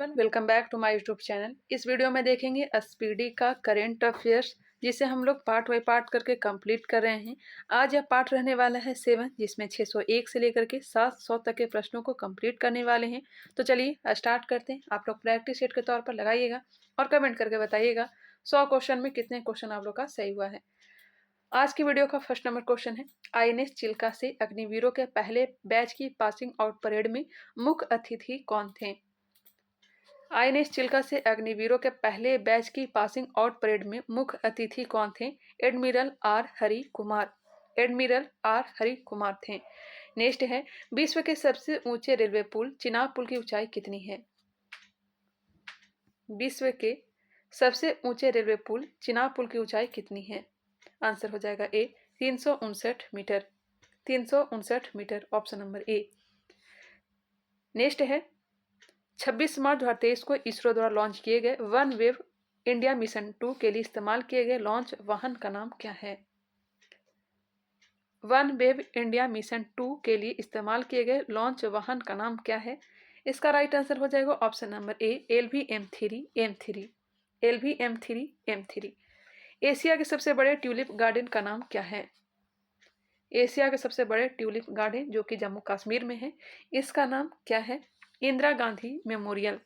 Everyone, welcome back to my YouTube channel. इस video में देखेंगे एसपीडी का करेंट अफेयर्स, जिसे हम लोग पार्ट बाई पार्ट करके कंप्लीट कर रहे हैं। आज यह पार्ट रहने वाला है 7, जिसमें 601 से लेकर के 700 तक के प्रश्नों को कंप्लीट करने वाले हैं। तो चलिए स्टार्ट करते हैं। आप लोग प्रैक्टिस सेट के तौर पर लगाइएगा और कमेंट करके बताइएगा 100 क्वेश्चन में कितने क्वेश्चन आप लोग का सही हुआ है। आज की वीडियो का फर्स्ट नंबर क्वेश्चन है, आईएनएस चिल्का से अग्निवीरों के पहले बैच की पासिंग आउट परेड में मुख्य अतिथि कौन थे। आईएनएस चिल्का से अग्निवीरों के पहले बैच की पासिंग आउट परेड में मुख्य अतिथि कौन थे। Admiral R Hari Kumar. Admiral R Hari Kumar थे। नेक्स्ट है, विश्व के सबसे ऊंचे रेलवे पुल चिनाब पुल की ऊंचाई कितनी है। विश्व के सबसे ऊंचे रेलवे पुल चिनाब पुल की ऊंचाई कितनी है। आंसर हो जाएगा A 359 metre. 359 metre, option number A. Next है, 26 मार्च 2023 को इसरो द्वारा लॉन्च किए गए वन वेव इंडिया मिशन 2 के लिए इस्तेमाल किए गए लॉन्च वाहन का नाम क्या है। वन वेव इंडिया मिशन 2 के लिए इस्तेमाल किए गए लॉन्च वाहन का नाम क्या है। इसका राइट आंसर हो जाएगा ऑप्शन नंबर ए LVM-3 LVM-3 एशिया के सबसे बड़े ट्यूलिप गार्डन का नाम क्या है। एशिया के सबसे बड़े ट्यूलिप गार्डन जो कि जम्मू कश्मीर में है, इसका नाम क्या है। इंदिरा गांधी मेमोरियल।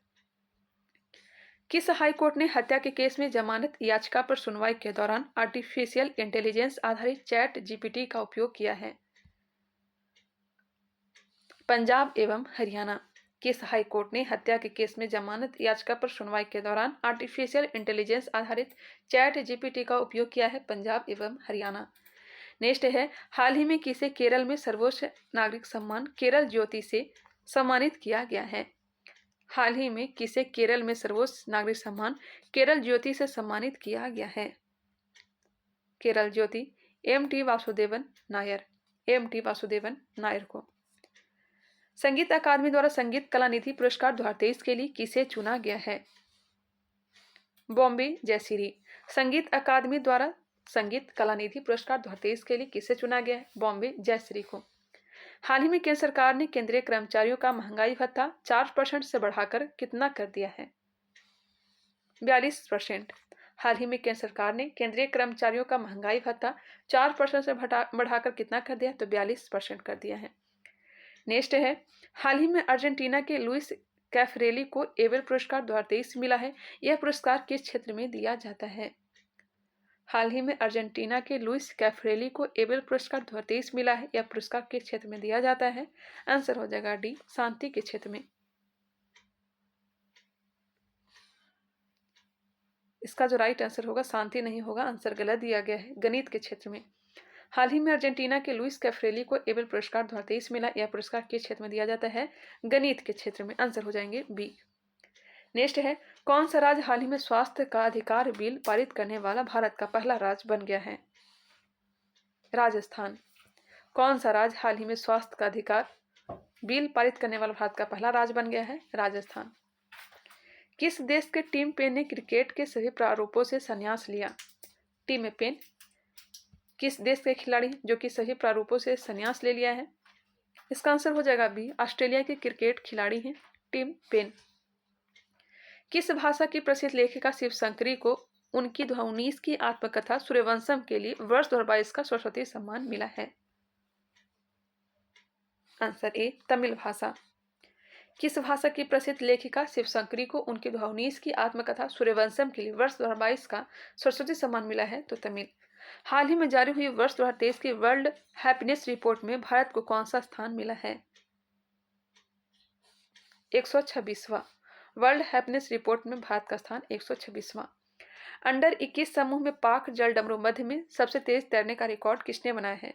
किस हाईकोर्ट ने हत्या के केस में जमानत याचिका पर सुनवाई के दौरान आर्टिफिशियल इंटेलिजेंस आधारित चैट जीपीटी का उपयोग किया है। पंजाब एवं हरियाणा। किस हाईकोर्ट ने हत्या के केस में जमानत याचिका पर सुनवाई के दौरान आर्टिफिशियल इंटेलिजेंस आधारित चैट जीपीटी का उपयोग किया है। पंजाब एवं हरियाणा। नेक्स्ट है, हाल ही में किसे केरल में सर्वोच्च नागरिक सम्मान केरल ज्योति से सम्मानित किया गया है। हाल ही में किसे केरल में सर्वोच्च नागरिक सम्मान केरल ज्योति से सम्मानित किया गया है। केरल ज्योति MT वासुदेवन नायर। MT वासुदेवन नायर को। संगीत अकादमी द्वारा संगीत कला निधि पुरस्कार 2023 के लिए किसे चुना गया है। बॉम्बे जयश्री। संगीत अकादमी द्वारा संगीत कला निधि पुरस्कार 2023 के लिए किसे चुना गया है। बॉम्बे जयश्री को। हाल ही में केंद्र सरकार ने केंद्रीय कर्मचारियों का महंगाई भत्ता 4% से बढ़ाकर कितना कर दिया है। 42%। हाल ही में केंद्र सरकार ने केंद्रीय कर्मचारियों का महंगाई भत्ता 4% से बढ़ाकर कितना कर दिया, तो 42% कर दिया है। नेक्स्ट है, हाल ही में अर्जेंटीना के लुइस कैफरेली को एबेल पुरस्कार 2023 मिला है। यह पुरस्कार किस क्षेत्र में दिया जाता है। हाल ही में अर्जेंटीना के लुइस कैफरेली को एबेल पुरस्कार 2023 मिला है। यह पुरस्कार किस क्षेत्र में दिया जाता है। आंसर हो जाएगा डी, शांति के क्षेत्र में। इसका जो राइट आंसर होगा शांति नहीं होगा, आंसर गलत दिया गया है, गणित के क्षेत्र में। हाल ही में अर्जेंटीना के लुइस कैफरेली को एबेल पुरस्कार 2023 मिला। यह पुरस्कार किस क्षेत्र में दिया जाता है। गणित के क्षेत्र में। आंसर हो जाएंगे बी। नेक्स्ट है, कौन सा राज्य हाल ही में स्वास्थ्य का अधिकार बिल पारित करने वाला भारत का पहला राज्य बन गया है। राजस्थान। कौन सा राज्य हाल ही में स्वास्थ्य का अधिकार बिल पारित करने वाला भारत का पहला राज्य बन गया है। राजस्थान। किस देश के टिम पेन ने क्रिकेट के सभी प्रारूपों से संन्यास लिया। टिम पेन किस देश के खिलाड़ी जो कि सभी प्रारूपों से संन्यास ले लिया है। इसका आंसर हो जाएगा बी, ऑस्ट्रेलिया के क्रिकेट खिलाड़ी हैं टिम पेन। किस भाषा की प्रसिद्ध लेखिका शिवशंकरी को उनकी 19 की आत्मकथा सूर्यवंशम के लिए वर्ष 2022 का सरस्वती सम्मान मिला है। आंसर ए, तमिल भाषा। किस भाषा की प्रसिद्ध लेखिका शिवशंकरी को उनकी 19 की आत्मकथा सूर्यवंशम के लिए वर्ष 2022 का सरस्वती सम्मान मिला है, तो तमिल। हाल ही में जारी हुई वर्ष 2023 की वर्ल्ड हैप्पीनेस रिपोर्ट में भारत को कौन सा स्थान मिला है। 126वां। वर्ल्ड हैप्पीनेस रिपोर्ट में भारत का स्थान 126वां। अंडर 21 समूह में पाक जल डमरू मध्य में सबसे तेज तैरने का रिकॉर्ड किसने बनाया है।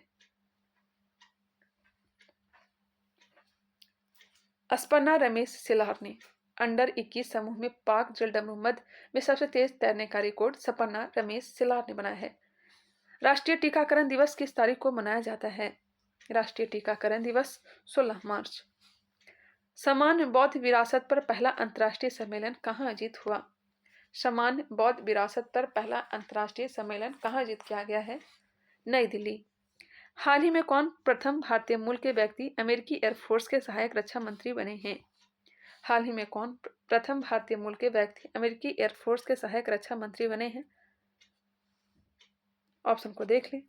अस्पन्ना रमेश सिलार ने। अंडर 21 समूह में पाक जल डमरू मध्य में सबसे तेज तैरने का रिकॉर्ड सपन्ना रमेश सिलार ने बनाया है। राष्ट्रीय टीकाकरण दिवस किस तारीख को मनाया जाता है। राष्ट्रीय टीकाकरण दिवस 16 मार्च। समान बौद्ध विरासत पर पहला अंतर्राष्ट्रीय सम्मेलन कहाँ आयोजित हुआ। समान बौद्ध विरासत पर पहला अंतर्राष्ट्रीय सम्मेलन कहाँ आयोजित किया गया है। नई दिल्ली। हाल ही में कौन प्रथम भारतीय मूल के व्यक्ति अमेरिकी एयरफोर्स के सहायक रक्षा मंत्री बने हैं। हाल ही में कौन प्रथम भारतीय मूल के व्यक्ति अमेरिकी एयरफोर्स के सहायक रक्षा मंत्री बने हैं? ऑप्शन को देख लें।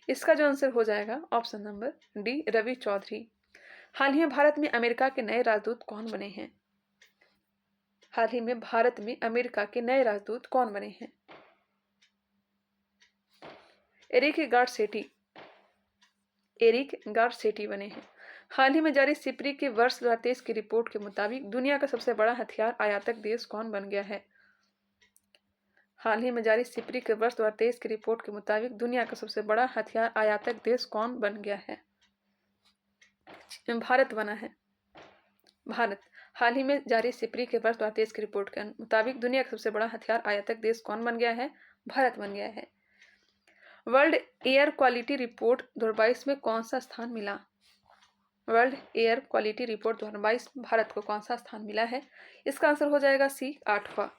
इसका जो आंसर हो जाएगा option number D, Ravi Chaudhary. हाल ही में भारत में अमेरिका के नए राजदूत कौन बने हैं? हाल ही में भारत में अमेरिका के नए राजदूत कौन बने हैं? एरिक गारसेटी, एरिक गारसेटी बने हैं। हाल ही में जारी सिप्री के वर्ष 2023 की रिपोर्ट के मुताबिक दुनिया का सबसे बड़ा हथियार आयातक देश कौन बन गया है? हाल ही में जारी सिप्री के वर्ष 2023 की रिपोर्ट के मुताबिक दुनिया का सबसे बड़ा हथियार आयातक देश कौन बन गया है? भारत बना है, भारत। हाल ही में जारी सिप्री के वर्ष 2023 की रिपोर्ट के मुताबिक दुनिया का सबसे बड़ा हथियार आयातक देश कौन बन गया है? भारत बन गया है। वर्ल्ड एयर क्वालिटी रिपोर्ट 2022 में कौन सा स्थान मिला? World air quality report 2022 Bharat को कौन सा स्थान मिला है? इसका आंसर हो जाएगा सी, 8वां।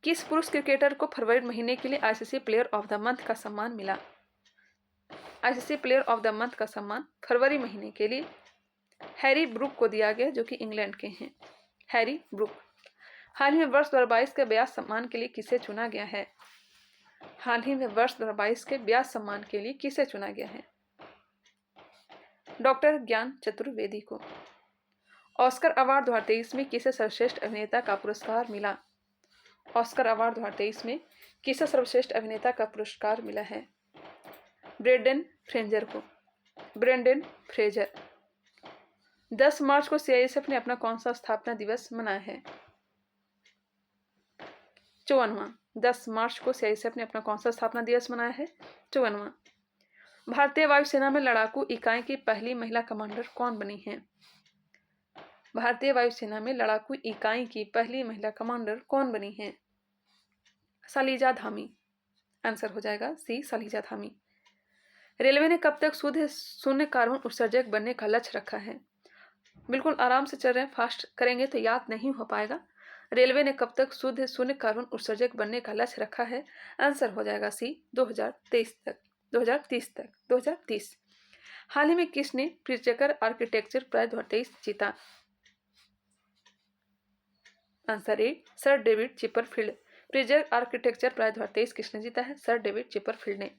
किस पुरुष क्रिकेटर को फरवरी महीने के लिए ICC player of the month का सम्मान मिला? ICC player of the month का सम्मान फरवरी महीने के लिए हैरी ब्रूक को दिया गया, जो कि इंग्लैंड के हैं, हैरी ब्रूक। हाल ही में वर्ष 2022 के ब्यास सम्मान के लिए किसे चुना गया है? हाल ही में वर्ष 2022 के ब्यास सम्मान के लिए किसे चुना गया है? डॉक्टर ज्ञान चतुर्वेदी को। ऑस्कर अवार्ड 2023 में किसे सर्वश्रेष्ठ अभिनेता का पुरस्कार मिला? ऑस्कर अवार्ड 2023 में किसे सर्वश्रेष्ठ अभिनेता का पुरस्कार मिला है? ब्रेंडन फ्रेजर को, ब्रेंडन फ्रेजर। 10 मार्च को सीआईएसएफ ने अपना कौन सा स्थापना दिवस मनाया है? 54वां। 10 मार्च को सीआईएसएफ ने अपना कौन सा स्थापना दिवस मनाया है? 54वां। भारतीय वायुसेना में लड़ाकू इकाई की पहली महिला कमांडर कौन बनी है? भारतीय वायुसेना में लड़ाकू इकाई की पहली महिला कमांडर कौन बनी है? सलीजा धामी। आंसर हो जाएगा सी, सलीजा धामी। रेलवे ने कब तक शुद्ध शून्य कार्बन उत्सर्जक बनने का लक्ष्य रखा है? बिल्कुल आराम से चल रहे हैं, फास्ट करेंगे तो याद नहीं हो पाएगा। रेलवे ने कब तक शुद्ध शून्य कार्बन उत्सर्जक बनने का लक्ष्य रखा है? आंसर हो जाएगा सी, 2023 तक, 2030 तक, 2030। हाल ही में किसने प्रिट्जकर आर्किटेक्चर प्राइज 2023 जीता? Answer A, sir David Chipperfield. Pritzker architecture prize 2023 किसने जीता है? सर डेविड चिपरफील्ड ने।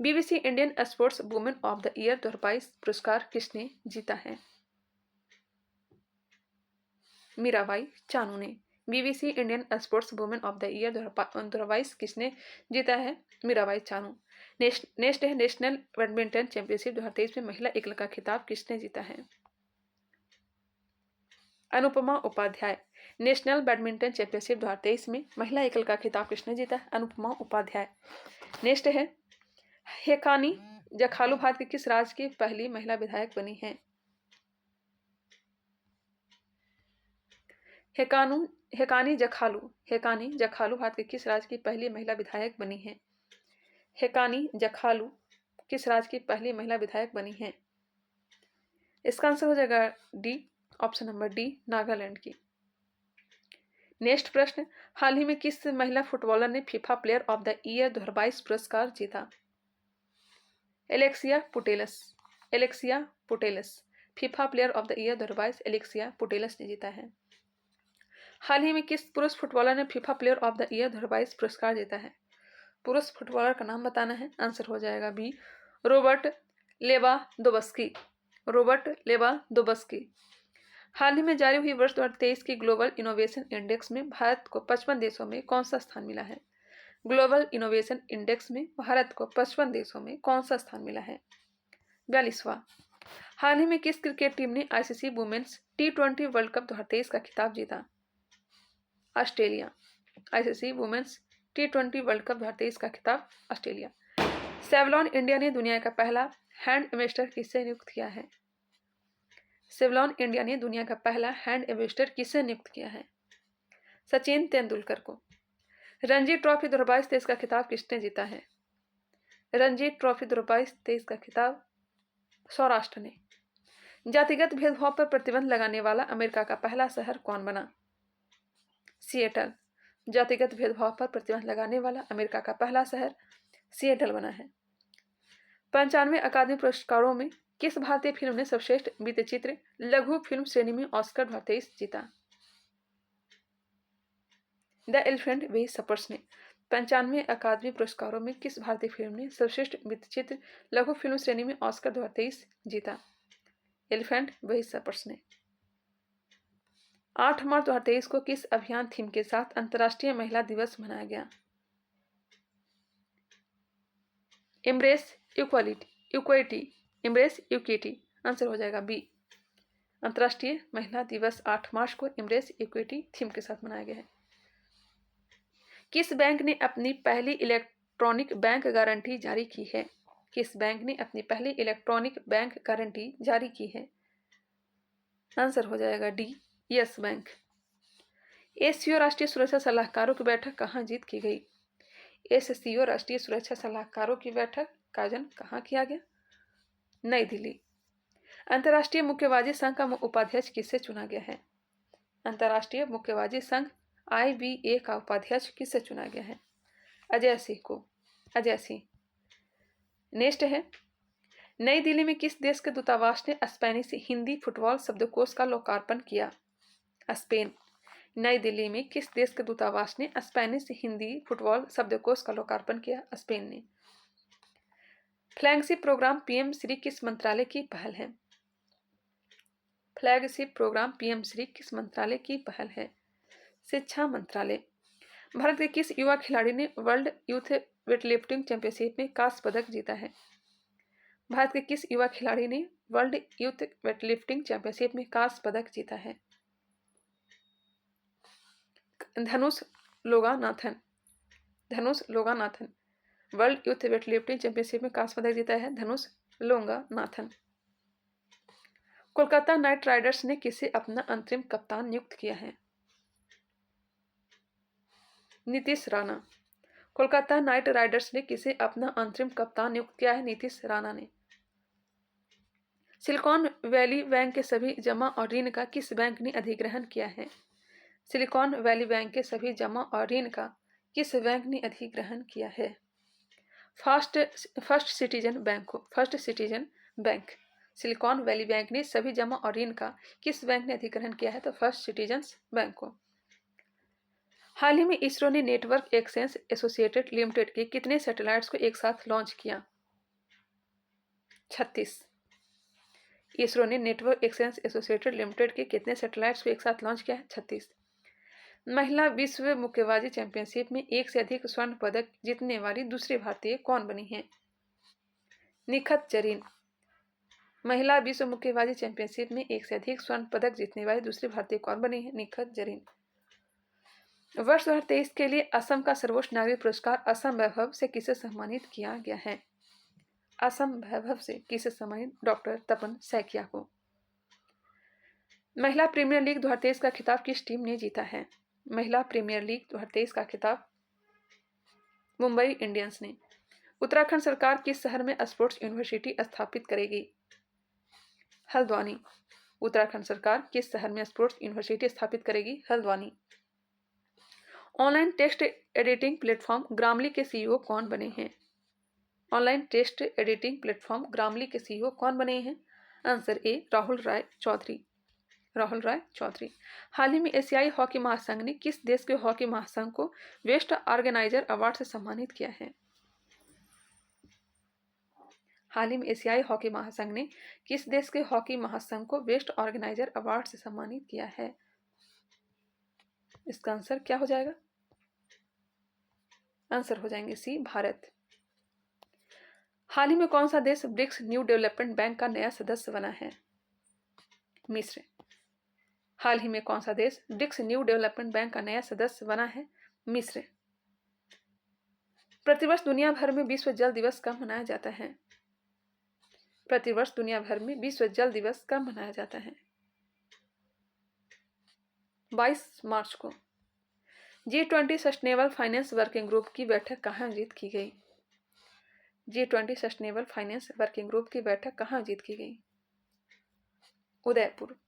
BBC Indian sports women of the year 2022 पुरस्कार किसने जीता है? मीराबाई चानू ने। BBC Indian sports women of the year 2022 किसने जीता है? Mirabai Chanu. National badminton championship 2023 में महिला एकल का खिताब किसने जीता है? Anupama Upadhyay. National badminton championship 2023 में महिला एकल का खिताब किसने जीता है? अनुपमा उपाध्याय। नेक्स्ट है, हेकानी जखालू भारत के किस राज्य की पहली महिला विधायक बनी है? हेकानी जखालू भारत के किस राज्य की पहली महिला विधायक बनी है? हेकानी जखालू किस राज्य की पहली महिला विधायक बनी है? इसका आंसर हो जाएगा D, option number D, Nagaland की। नेक्स्ट प्रश्न, हाल ही में किस महिला फुटबॉलर ने FIFA player of the year 2022 पुरस्कार जीता? Alexia Putellas. FIFA player of the year 2022 Alexia Putellas ने जीता है। हाल ही में किस पुरुष फुटबॉलर ने FIFA player of the year 2022 पुरस्कार जीता है? पुरुष फुटबॉलर का नाम बताना है। आंसर हो जाएगा बी, रॉबर्ट लेवांडोव्स्की। हाल ही में जारी हुई वर्ष 2023 की ग्लोबल इनोवेशन इंडेक्स में भारत को 55 देशों में कौन सा स्थान मिला है? ग्लोबल इनोवेशन इंडेक्स में भारत को 55 देशों में कौन सा स्थान मिला है? 42वां। हाल ही में किस क्रिकेट टीम ने ICC women's T20 world cup 2023 का खिताब जीता? Australia. ICC women's T20 world cup 2023 का खिताब ऑस्ट्रेलिया। सेवलॉन इंडिया ने दुनिया का पहला हैंड एम्बेसडर किसे नियुक्त किया है? सेवलॉन इंडिया ने दुनिया का पहला हैंड एम्बेसडर किसे नियुक्त किया है? सचिन तेंदुलकर को। रणजी ट्रॉफी 2022-23 का खिताब किसने जीता है? रणजी ट्रॉफी 2022-23 का खिताब सौराष्ट्र ने। जातिगत भेदभाव पर प्रतिबंध लगाने वाला अमेरिका का पहला शहर कौन बना? सिएटल। जातिगत भेदभाव पर प्रतिबंध लगाने वाला अमेरिका का पहला शहर सिएटल बना है। 95 अकादमी पुरस्कारों में किस भारतीय फिल्म ने सर्वश्रेष्ठ वृत्तचित्र लघु फिल्म श्रेणी में ऑस्कर 2023 जीता? द एलिफेंट वही सपर्स ने 95 अकादमी पुरस्कारों में किस भारतीय फिल्म ने सर्वश्रेष्ठ वृत्तचित्र लघु फिल्म श्रेणी में ऑस्कर 2023 जीता? एलिफेंट वही सपर्स ने। 8 मार्च 2023 को किस अभियान थीम के साथ अंतर्राष्ट्रीय महिला दिवस मनाया गया? Embrace equality embrace equity. Answer हो जाएगा बी। अंतर्राष्ट्रीय महिला दिवस 8 मार्च को एम्ब्रेस इक्विटी थीम के साथ मनाया गया है। किस बैंक ने अपनी पहली इलेक्ट्रॉनिक बैंक गारंटी जारी की है? किस बैंक ने अपनी पहली इलेक्ट्रॉनिक बैंक गारंटी जारी की है? आंसर हो जाएगा डी, यस बैंक। एससीओ राष्ट्रीय सुरक्षा सलाहकारों की बैठक कहाँ जीत की गई? एससीओ राष्ट्रीय सुरक्षा सलाहकारों की बैठक का आयोजन कहाँ किया गया? नई दिल्ली। अंतर्राष्ट्रीय मुक्केबाजी संघ का उपाध्यक्ष किससे चुना गया है? अंतर्राष्ट्रीय मुक्केबाजी संघ IBA का उपाध्यक्ष किससे चुना गया है? अजय सिंह को। अजय सिंह। नेक्स्ट है, नई दिल्ली में किस देश के दूतावास ने स्पेनिश हिंदी फुटबॉल शब्दकोश का लोकार्पण किया? स्पेन। नई दिल्ली में किस देश के दूतावास ने स्पेनिश हिंदी फुटबॉल शब्दकोश का लोकार्पण किया? स्पेन ने। फ्लैगशिप प्रोग्राम PM श्री किस मंत्रालय की पहल है? फ्लैगशिप प्रोग्राम PM श्री किस मंत्रालय की पहल है? शिक्षा मंत्रालय। भारत के किस युवा खिलाड़ी ने वर्ल्ड यूथ वेटलिफ्टिंग चैंपियनशिप में कांस्य पदक जीता है? भारत के किस युवा खिलाड़ी ने वर्ल्ड यूथ वेटलिफ्टिंग चैंपियनशिप में कांस्य पदक जीता है? धनुष लोगानाथन। धनुष लोगानाथन वर्ल्ड यूथ वेटलिफ्टिंग चैंपियनशिप में कांस्य पदक जीता है धनुष लोगानाथन। कोलकाता नाइट राइडर्स ने किसे अपना अंतरिम कप्तान नियुक्त किया है? नीतीश राणा। कोलकाता नाइट राइडर्स ने किसे अपना अंतरिम कप्तान नियुक्त किया है? नीतीश राणा ने। सिलिकॉन वैली बैंक के सभी जमा और ऋण का किस बैंक ने अधिग्रहण किया है? सिलिकॉन वैली बैंक के सभी जमा और ऋण का किस बैंक ने अधिग्रहण किया है? फर्स्ट सिटीजन बैंक को। First citizen bank. Silicon valley bank ने सभी जमा और ऋण का किस बैंक ने अधिग्रहण किया है? तो फर्स्ट सिटीजन्स बैंक को। हाल ही में इसरो ने नेटवर्क एक्सचेंज एसोसिएटेड लिमिटेड के कितने सैटेलाइट्स को एक साथ लॉन्च किया? 36। इसरो ने नेटवर्क एक्सचेंज एसोसिएटेड लिमिटेड के कितने सैटेलाइट्स को एक साथ लॉन्च किया है? 36। महिला विश्व मुक्केबाजी चैंपियनशिप में एक से अधिक स्वर्ण पदक जीतने वाली दूसरी भारतीय कौन बनी है? निखत जरीन। महिला विश्व मुक्केबाजी चैंपियनशिप में एक से अधिक स्वर्ण पदक जीतने वाली दूसरी भारतीय कौन बनी है? निखत जरीन। वर्ष 2023 के लिए असम का सर्वोच्च नागरिक पुरस्कार असम वैभव से किसे सम्मानित किया गया है? असम वैभव से किसे सम्मानित? डॉक्टर तपन सैकिया को। महिला प्रीमियर लीग 2023 का खिताब किस टीम ने जीता है? महिला प्रीमियर लीग 2023 का खिताब मुंबई इंडियंस ने। उत्तराखंड सरकार किस शहर में स्पोर्ट्स यूनिवर्सिटी स्थापित करेगी? हल्द्वानी। उत्तराखंड सरकार किस शहर में स्पोर्ट्स यूनिवर्सिटी स्थापित करेगी? Haldwani. Online text editing platform Grammarly के CEO कौन बने हैं? Online text editing platform Grammarly के CEO कौन बने हैं? Answer A, Rahul Rai Chaudhary. राहुल राय चौधरी। हाल ही में एशियाई हॉकी महासंघ ने किस देश के हॉकी महासंघ को बेस्ट ऑर्गेनाइजर अवार्ड से सम्मानित किया है? हाल ही में एशियाई हॉकी महासंघ ने किस देश के हॉकी महासंघ को बेस्ट ऑर्गेनाइजर अवार्ड से सम्मानित किया है? इसका आंसर क्या हो जाएगा? आंसर हो जाएंगे सी, भारत। हाल ही में कौन सा देश ब्रिक्स न्यू डेवलपमेंट बैंक का नया सदस्य बना है? मिस्र। हाल ही में कौन सा देश ब्रिक्स न्यू डेवलपमेंट बैंक का नया सदस्य बना है? मिस्र। प्रतिवर्ष दुनिया भर में विश्व जल दिवस कब मनाया जाता है? प्रतिवर्ष दुनिया भर में विश्व जल दिवस कब मनाया जाता है? 22 मार्च को। G20 sustainable finance working group की बैठक कहाँ आयोजित की गई? G20 sustainable finance working group की बैठक कहाँ आयोजित की गई? Udaipur.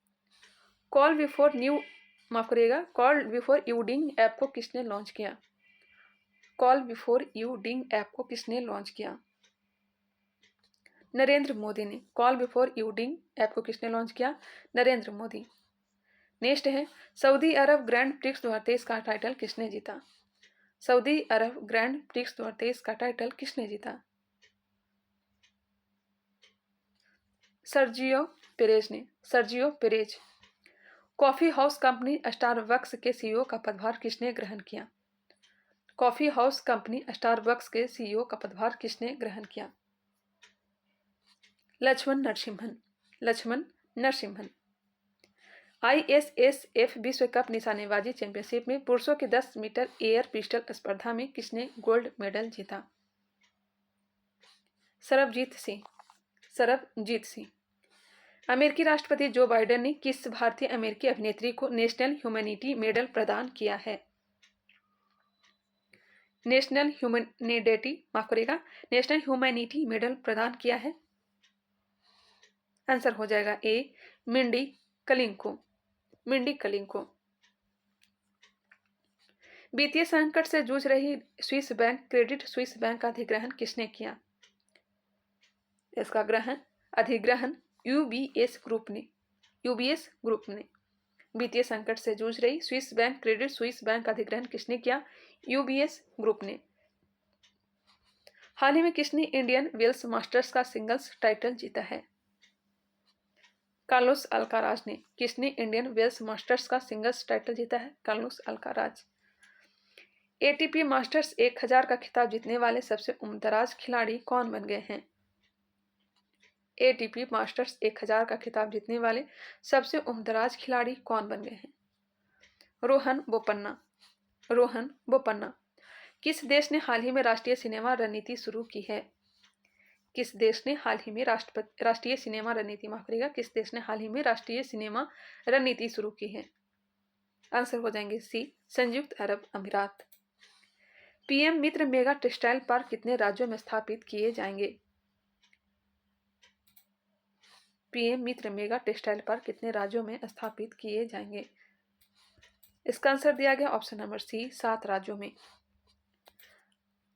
Call before you ding app को किसने लॉन्च किया? Call before you ding app को किसने लॉन्च किया? नरेंद्र मोदी ने। कॉल बिफोर यूडिंग ऐप को किसने लॉन्च किया? नरेंद्र मोदी। नेक्स्ट है, सऊदी अरब ग्रैंड प्रिक्स 2023 का टाइटल किसने जीता? सऊदी अरब ग्रैंड प्रिक्स 2023 का टाइटल किसने जीता? सर्जियो पेरेज ने। Sergio Perez. Coffee house company Starbucks के सीईओ का पदभार किसने ग्रहण किया? कॉफी हाउस कंपनी स्टारबक्स के सीईओ का पदभार किसने ग्रहण किया? लक्ष्मण नरसिम्हन। लक्ष्मण नरसिम्हन। आईएसएसएफ विश्व कप निशानेबाजी चैंपियनशिप में पुरुषों के 10 मीटर एयर पिस्टल स्पर्धा में किसने गोल्ड मेडल जीता? सरबजीत सिंह। सरबजीत सिंह। अमेरिकी राष्ट्रपति जो बाइडेन ने किस भारतीय अमेरिकी अभिनेत्री को नेशनल ह्यूमैनिटी मेडल प्रदान किया है? नेशनल ह्यूमैनिटी माफ करिएगा, नेशनल ह्यूमैनिटी मेडल प्रदान किया है। आंसर हो जाएगा ए, मिंडी कलिंको। मिंडी कलिंको। वित्तीय संकट से जूझ रही Swiss bank Credit Suisse bank का अधिग्रहण किसने किया? इसका अधिग्रहण यूबीएस ग्रुप ने। यूबीएस ग्रुप ने। वित्तीय संकट से जूझ रही Swiss bank Credit Suisse bank का अधिग्रहण किसने किया? यूबीएस ग्रुप ने। हाल ही में किसने इंडियन वेल्स मास्टर्स का सिंगल्स टाइटल जीता है? कार्लोस अल्काराज ने। किसने इंडियन वेल्स मास्टर्स का सिंगल्स टाइटल जीता है? Carlos Alcaraz. एटीपी मास्टर्स 1000 का खिताब जीतने वाले सबसे उम्रदराज खिलाड़ी कौन बन गए हैं? एटीपी मास्टर्स 1000 का खिताब जीतने वाले सबसे उम्रदराज खिलाड़ी कौन बन गए हैं? रोहन बोपन्ना। रोहन बोपन्ना। किस देश ने हाल ही में राष्ट्रीय सिनेमा रणनीति शुरू की है? किस देश ने हाल ही में राष्ट्रीय सिनेमा रणनीति माफ करिएगा, किस देश ने हाल ही में राष्ट्रीय सिनेमा रणनीति शुरू की है? आंसर हो जाएंगे सी, संयुक्त अरब अमीरात। पीएम मित्र मेगा टेक्सटाइल पार्क कितने राज्यों में स्थापित किए जाएंगे? पीएम मित्र मेगा टेक्सटाइल पार्क कितने राज्यों में स्थापित किए जाएंगे? इसका आंसर दिया गया ऑप्शन नंबर सी, 7 राज्यों में।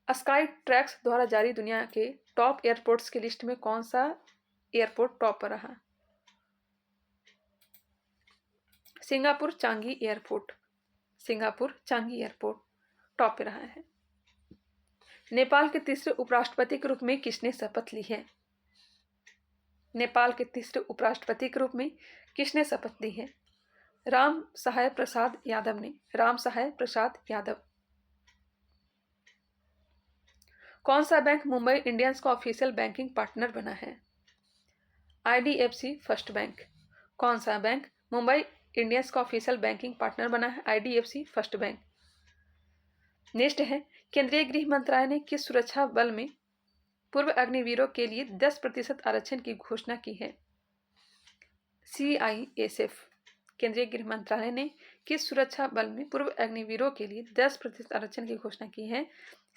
स्काई ट्रैक्स द्वारा जारी दुनिया के टॉप एयरपोर्ट्स की लिस्ट में कौन सा एयरपोर्ट टॉप पर रहा? Singapore Changi airport. Singapore Changi airport top पर रहा है। नेपाल के तीसरे उपराष्ट्रपति के रूप में किसने शपथ ली है? नेपाल के तीसरे उपराष्ट्रपति के रूप में किसने शपथ ली है? राम सहाय प्रसाद यादव ने। राम सहाय प्रसाद यादव। कौन सा बैंक मुंबई इंडियंस का ऑफिशियल बैंकिंग पार्टनर बना है? IDFC first bank. कौन सा बैंक मुंबई इंडियंस का ऑफिशियल बैंकिंग पार्टनर बना है? IDFC first bank. नेक्स्ट है, केंद्रीय गृह मंत्रालय ने किस सुरक्षा बल में पूर्व अग्निवीरों के लिए 10% आरक्षण की घोषणा की है? सीआईएसएफ। केंद्रीय गृह मंत्रालय ने किस सुरक्षा बल में पूर्व अग्निवीरों के लिए 10% आरक्षण की घोषणा की है?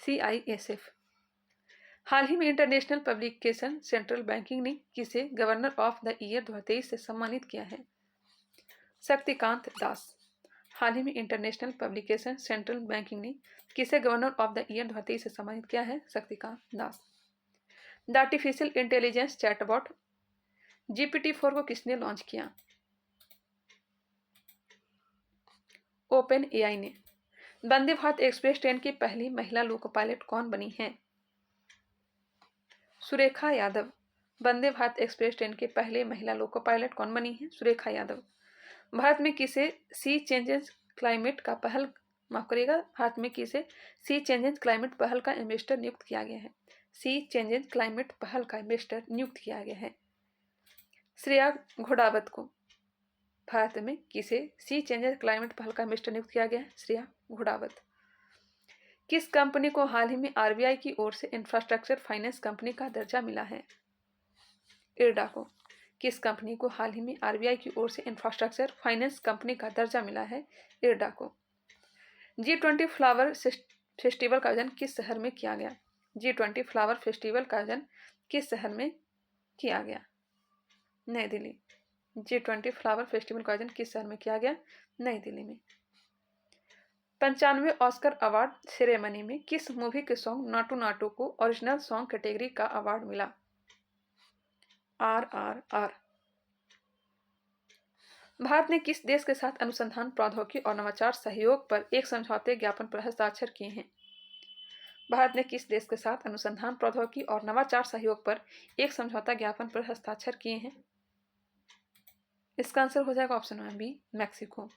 सीआईएसएफ। हाल ही में इंटरनेशनल पब्लिकेशन सेंट्रल बैंकिंग ने किसे गवर्नर ऑफ द ईयर 2023 से सम्मानित किया है? शक्तिकांत दास। हाल ही में इंटरनेशनल पब्लिकेशन सेंट्रल बैंकिंग ने किसे गवर्नर ऑफ द ईयर 2023 से सम्मानित किया है? Shaktikanta Das. The artificial intelligence chatbot GPT-4 को किसने लॉन्च किया? ओपन एआई ने। वंदे भारत एक्सप्रेस ट्रेन की पहली महिला लोको पायलट कौन बनी है? सुरेखा यादव। वंदे भारत एक्सप्रेस ट्रेन के पहले महिला लोको पायलट कौन बनी है? सुरेखा यादव। भारत में किसे सी चेंजेस क्लाइमेट का पहल माफ करिएगा, भारत में किसे सी चेंजेस क्लाइमेट पहल का इन्वेस्टर नियुक्त किया गया है? सी चेंजेस क्लाइमेट पहल का इन्वेस्टर नियुक्त किया गया है श्रेया घोड़ावत को। भारत में किसे सी चेंजेस क्लाइमेट पहल का इन्वेस्टर नियुक्त किया गया है? श्रेया घोड़ावत। किस कंपनी को हाल ही में आरबीआई की ओर से इंफ्रास्ट्रक्चर फाइनेंस कंपनी का दर्जा मिला है? इरडा को। किस कंपनी को हाल ही में आरबीआई की ओर से इंफ्रास्ट्रक्चर फाइनेंस कंपनी का दर्जा मिला है? इरडा को। G20 फ्लावर फेस्टिवल का आयोजन किस शहर में किया गया? G20 फ्लावर फेस्टिवल का आयोजन किस शहर में किया गया? नई दिल्ली। G20 फ्लावर फेस्टिवल का आयोजन किस शहर में किया गया? नई दिल्ली में। 95वें ऑस्कर अवार्ड सेरेमनी में किस मूवी के सॉन्ग नाटू नाटू को ओरिजिनल सॉन्ग कैटेगरी का अवार्ड मिला? RRR। भारत ने किस देश के साथ अनुसंधान प्रौद्योगिकी और नवाचार सहयोग पर एक समझौते ज्ञापन पर हस्ताक्षर किए हैं? भारत ने किस देश के साथ अनुसंधान प्रौद्योगिकी और नवाचार सहयोग पर एक समझौता ज्ञापन पर हस्ताक्षर किए हैं? इसका आंसर हो जाएगा option number B, Mexico.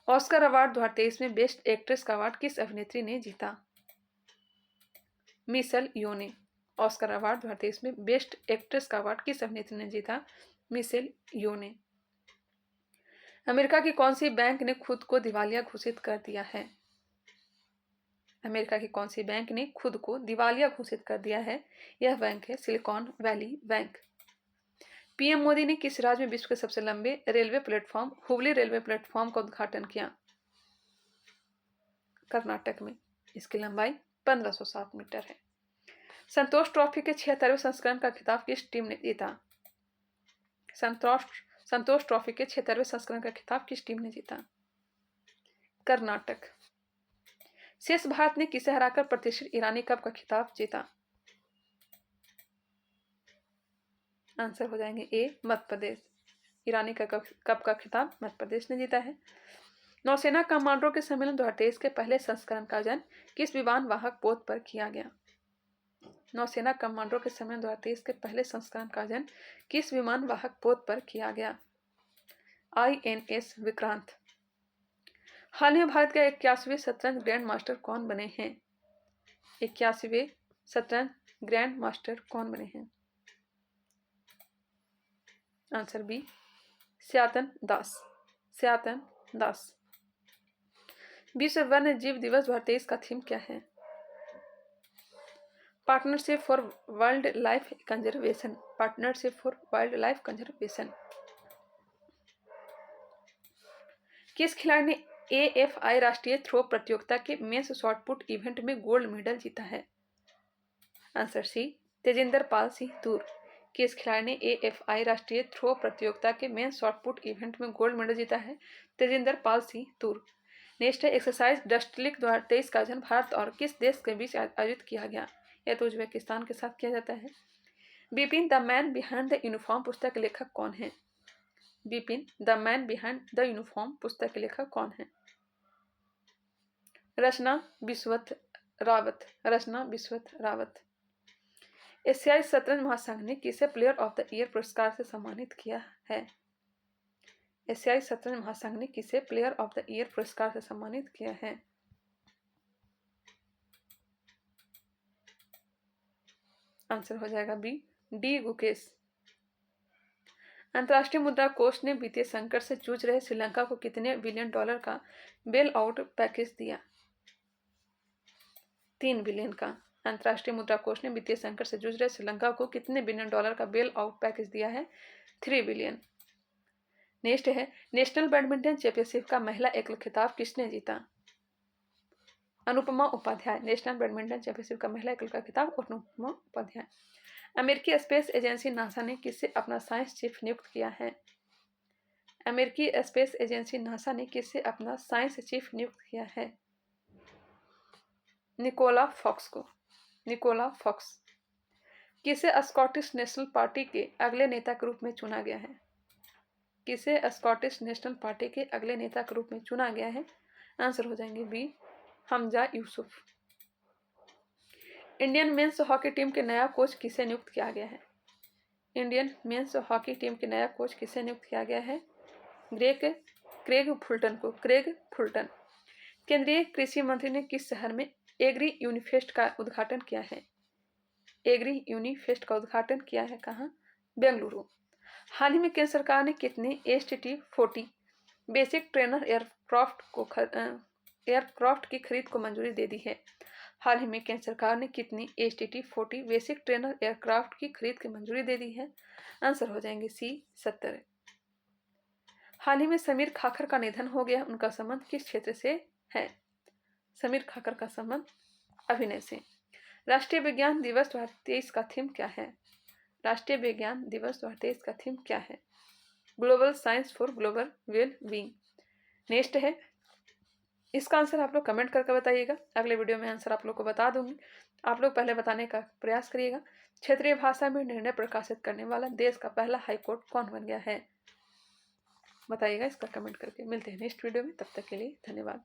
Oscar award 2023 में बेस्ट एक्ट्रेस का अवार्ड किस अभिनेत्री ने जीता? मिशेल योने। ऑस्कर अवार्ड 2023 में बेस्ट एक्ट्रेस का अवार्ड किस अभिनेत्री ने जीता? मिशेल योने। अमेरिका की कौन सी बैंक ने खुद को दिवालिया घोषित कर दिया है? अमेरिका की कौन सी बैंक ने खुद को दिवालिया घोषित कर दिया है? यह बैंक है silicon valley bank. PM Modi ने किस राज्य में विश्व के सबसे लंबे railway platform Hubli railway platform का उद्घाटन किया? कर्नाटक में। इसकी लंबाई 1507 मीटर है। संतोष ट्रॉफी के 76वें संस्करण का खिताब किस टीम ने जीता? संतोष ट्रॉफी के 76वें संस्करण का खिताब किस टीम ने जीता? कर्नाटक। शेष भारत ने किसे हराकर प्रतिष्ठित ईरानी कप का खिताब जीता? आंसर हो जाएंगे ए, मध्य प्रदेश। ईरानी का कप का खिताब मध्य प्रदेश ने जीता है। नौसेना कमांडरों के सम्मेलन 2023 के पहले संस्करण का आयोजन किस विमान वाहक पोत पर किया गया? नौसेना कमांडरों के सम्मेलन 2023 के पहले संस्करण का आयोजन किस विमान वाहक पोत पर किया गया? INS विक्रांत। हाल ही में भारत के 81वें शतरंज ग्रैंड मास्टर कौन बने हैं? 81वें शतरंज ग्रैंड मास्टर कौन बने हैं? आंसर बी, स्यातन दास। स्यातन दास। विश्व वन्य जीव दिवस 2023 का थीम क्या है? Partnership for wild life conservation. Partnership for wild life conservation. किस खिलाड़ी ने AFI राष्ट्रीय थ्रो प्रतियोगिता के मेंस शॉटपुट इवेंट में गोल्ड मेडल जीता है? आंसर सी, तेजिंदर पाल सिंह तूर। किस खिलाड़ी ने AFI राष्ट्रीय थ्रो प्रतियोगिता के मेंस शॉटपुट इवेंट में गोल्ड मेडल जीता है? तेजिंदर पाल सिंह तूर। नेशनल एक्सरसाइज डस्टलिक 2023 का आयोजन भारत और किस देश के बीच आयोजित किया गया? यह तो उज्बेकिस्तान के साथ किया जाता है। Bipin the man behind the uniform पुस्तक के लेखक कौन है? Bipin the man behind the uniform पुस्तक के लेखक कौन है? रचना बिस्वत रावत। रचना बिस्वत रावत। एशियाई शतरंज महासंघ ने किसे प्लेयर ऑफ द ईयर पुरस्कार से सम्मानित किया है? एशियाई शतरंज महासंघ ने किसे प्लेयर ऑफ द ईयर पुरस्कार से सम्मानित किया है? आंसर हो जाएगा बी, डी गुकेश। अंतर्राष्ट्रीय मुद्रा कोष ने वित्तीय संकट से जूझ रहे श्रीलंका को कितने बिलियन डॉलर का बेल आउट पैकेज दिया? 3 बिलियन का। अंतर्राष्ट्रीय मुद्रा कोष ने वित्तीय संकट से जूझ रहे श्रीलंका को कितने बिलियन डॉलर का बेल आउट पैकेज दिया है? 3 बिलियन। नेक्स्ट है, नेशनल बैडमिंटन चैंपियनशिप का महिला एकल खिताब किसने जीता? Anupama Upadhyay. National badminton championship का महिला एकल का खिताब अनुपमा उपाध्याय। अमेरिकी स्पेस एजेंसी नासा ने किसे अपना साइंस चीफ नियुक्त किया है? अमेरिकी स्पेस एजेंसी नासा ने किसे अपना साइंस चीफ नियुक्त किया है? निकोला फॉक्स को। Nicola Fox. किसे स्कॉटिश नेशनल पार्टी के अगले नेता के रूप में चुना गया है? किसे स्कॉटिश नेशनल पार्टी के अगले नेता के रूप में चुना गया है? आंसर हो जाएंगे B, Humza Yousaf. Indian men's hockey team के नया कोच किसे नियुक्त किया गया है? इंडियन मेंस हॉकी टीम के नया कोच किसे नियुक्त किया गया है? क्रेग फुलटन को। Craig Fulton. केंद्रीय कृषि मंत्री ने किस शहर में एग्री यूनिफेस्ट का उद्घाटन किया है? एग्री यूनिफेस्ट का उद्घाटन किया है कहाँ? बेंगलुरु। हाल ही में केंद्र सरकार ने कितने STT-40 बेसिक ट्रेनर एयरक्राफ्ट की खरीद को मंजूरी दे दी है? हाल ही में केंद्र सरकार ने कितनी STT-40 बेसिक ट्रेनर एयरक्राफ्ट की खरीद की मंजूरी दे दी है? आंसर हो जाएंगे सी, 70। हाल ही में समीर खाखर का निधन हो गया, उनका संबंध किस क्षेत्र से है? समीर खाखर का संबंध अभिनय से। राष्ट्रीय विज्ञान दिवस 2023 का थीम क्या है? राष्ट्रीय विज्ञान दिवस 2023 का थीम क्या है? Global science for global well being. Next है, इसका आंसर आप लोग कमेंट करके बताइएगा। अगले वीडियो में आंसर आप लोग को बता दूंगी। आप लोग पहले बताने का प्रयास करिएगा। क्षेत्रीय भाषा में निर्णय प्रकाशित करने वाला देश का पहला हाईकोर्ट कौन बन गया है? बताइएगा इसका कमेंट करके। मिलते हैं नेक्स्ट वीडियो में, तब तक के लिए धन्यवाद।